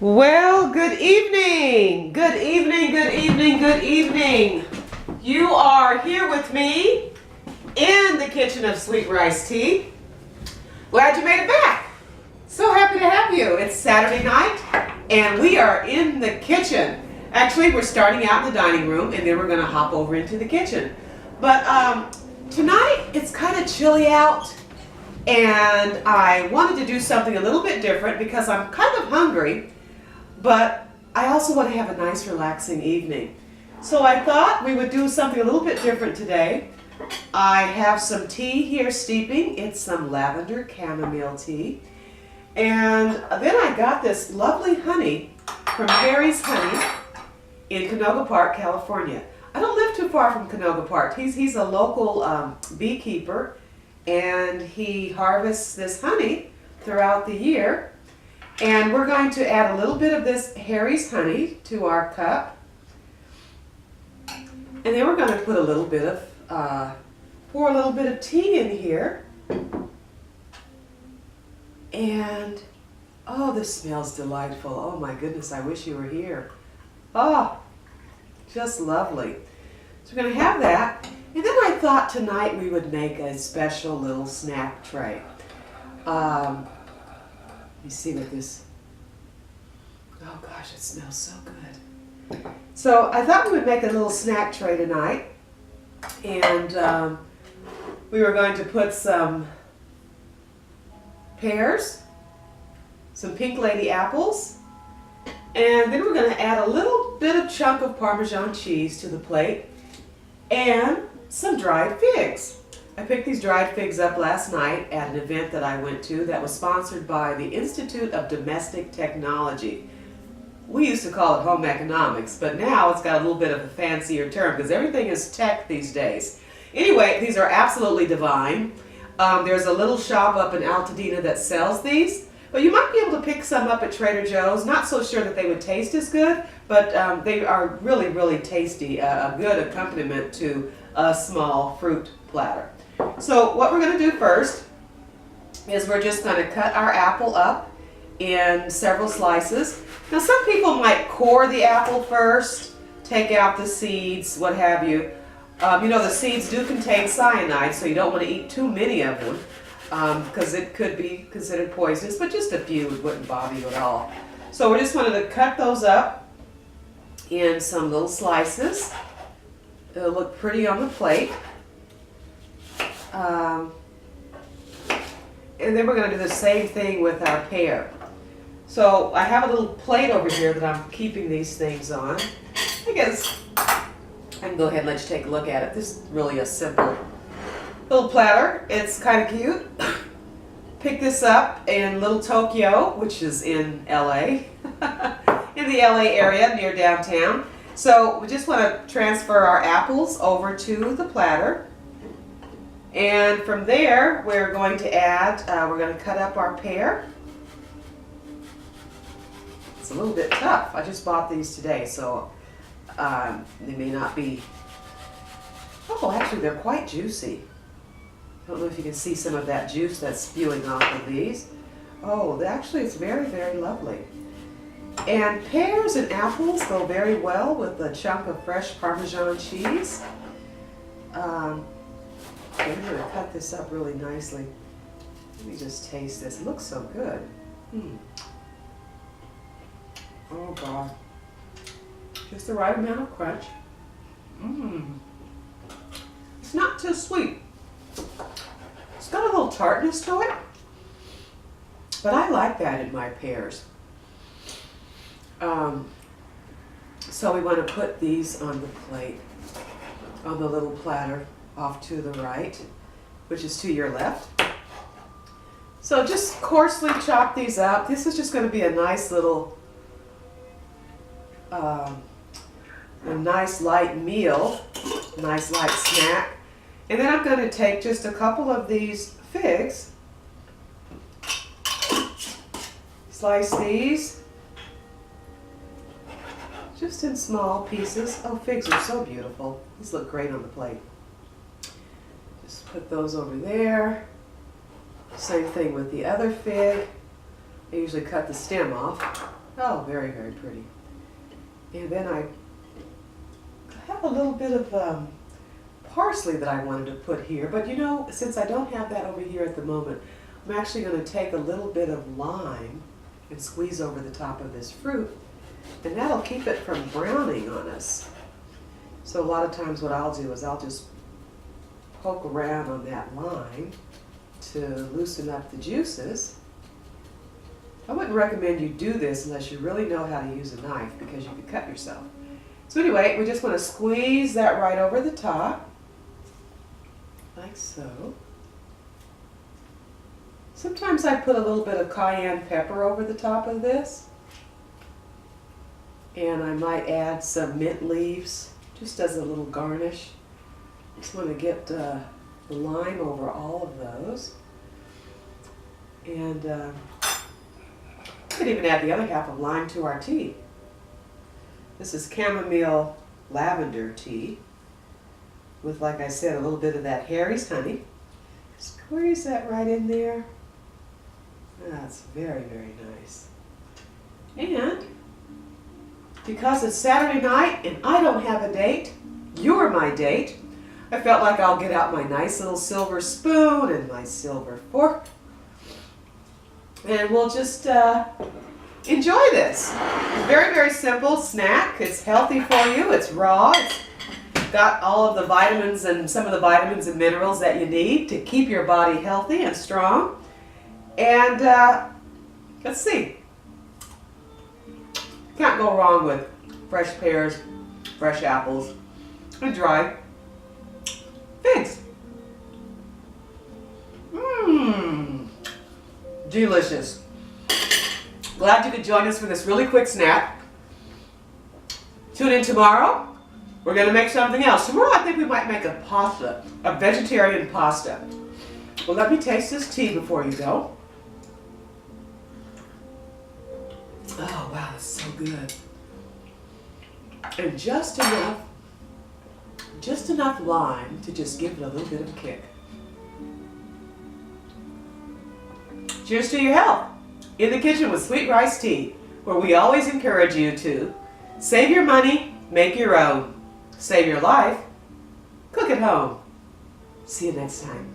Well, good evening. Good evening, good evening, good evening. You are here with me in the kitchen of Sweet Rice Tea. Glad you made it back. So happy to have you. It's Saturday night and we are in the kitchen. Actually, we're starting out in the dining room and then we're going to hop over into the kitchen. But tonight it's kind of chilly out and I wanted to do something a little bit different because I'm kind of hungry. But I also want to have a nice relaxing evening. So I thought we would do something a little bit different today. I have some tea here steeping. It's some lavender chamomile tea. And then I got this lovely honey from Pears Honey in Canoga Park, California. I don't live too far from Canoga Park. He's a local beekeeper and he harvests this honey throughout the year. And we're going to add a little bit of this Harry's honey to our cup. And then we're going to put a little bit of, pour a little bit of tea in here. And, oh, this smells delightful. Oh my goodness, I wish you were here. Oh, just lovely. So we're going to have that. And then I thought tonight we would make a special little snack tray. Let me see what this, oh gosh, it smells so good. So I thought we would make a little snack tray tonight. And we were going to put some pears, some pink lady apples, and then we're going to add a little bit of chunk of Parmesan cheese to the plate and some dried figs. I picked these dried figs up last night at an event that I went to that was sponsored by the Institute of Domestic Technology. We used to call it home economics, but now it's got a little bit of a fancier term because everything is tech these days. Anyway, these are absolutely divine. There's a little shop up in Altadena that sells these, but you might be able to pick some up at Trader Joe's. Not so sure that they would taste as good, but they are really, really tasty. A good accompaniment to a small fruit platter. So what we're going to do first is we're just going to cut our apple up in several slices. Now some people might core the apple first, take out the seeds, what have you. You know, the seeds do contain cyanide, so you don't want to eat too many of them because it could be considered poisonous, but just a few wouldn't bother you at all. So we're just going to cut those up in some little slices. It'll look pretty on the plate. And then we're going to do the same thing with our pear. So I have a little plate over here that I'm keeping these things on. I guess I can go ahead and let you take a look at it. This is really a simple little platter. It's kind of cute. Pick this up in Little Tokyo, which is in LA, in the LA area near downtown. So we just want to transfer our apples over to the platter. And from there, we're going to add, we're going to cut up our pear. It's a little bit tough. I just bought these today, so they may not be, oh, actually they're quite juicy. I don't know if you can see some of that juice that's spewing off of these. Oh, actually it's very, very lovely. And pears and apples go very well with a chunk of fresh Parmesan cheese. I'm going to cut this up really nicely. Let me just taste this. It looks so good. Oh God. Just the right amount of crunch. It's not too sweet. It's got a little tartness to it. But I like that in my pears. So we want to put these on the plate, on the little platter off to the right, which is to your left. So just coarsely chop these up. This is just going to be a nice little, a nice light meal, nice light snack. And then I'm going to take just a couple of these figs, slice these just in small pieces. Oh, figs are so beautiful. These look great on the plate. Just put those over there. Same thing with the other fig. I usually cut the stem off. Oh, very, very pretty. And then I have a little bit of parsley that I wanted to put here, but you know, since I don't have that over here at the moment, I'm actually going to take a little bit of lime and squeeze over the top of this fruit, and that'll keep it from browning on us. So a lot of times what I'll do is I'll just poke around on that lime to loosen up the juices. I wouldn't recommend you do this unless you really know how to use a knife, because you could cut yourself. So anyway, we just want to squeeze that right over the top, like so. Sometimes I put a little bit of cayenne pepper over the top of this. And I might add some mint leaves, just as a little garnish. Just want to get the lime over all of those. And we could even add the other half of lime to our tea. This is chamomile lavender tea with, like I said, a little bit of that Harry's honey. Squeeze that right in there. That's very, very nice. And because it's Saturday night and I don't have a date, you're my date, I felt like I'll get out my nice little silver spoon and my silver fork, and we'll just enjoy this. Very, very simple snack. It's healthy for you. It's raw. It's got all of the vitamins and some of the vitamins and minerals that you need to keep your body healthy and strong. And let's see. Can't go wrong with fresh pears, fresh apples, and dried figs. Mmm. Delicious. Glad you could join us for this really quick snack. Tune in tomorrow. We're going to make something else. Tomorrow I think we might make a pasta, a vegetarian pasta. Well, let me taste this tea before you go. Oh, wow, that's so good. And just enough lime to just give it a little bit of a kick. Cheers to your health. In the Kitchen with Sweet Rice Tea, where we always encourage you to save your money, make your own. Save your life, cook at home. See you next time.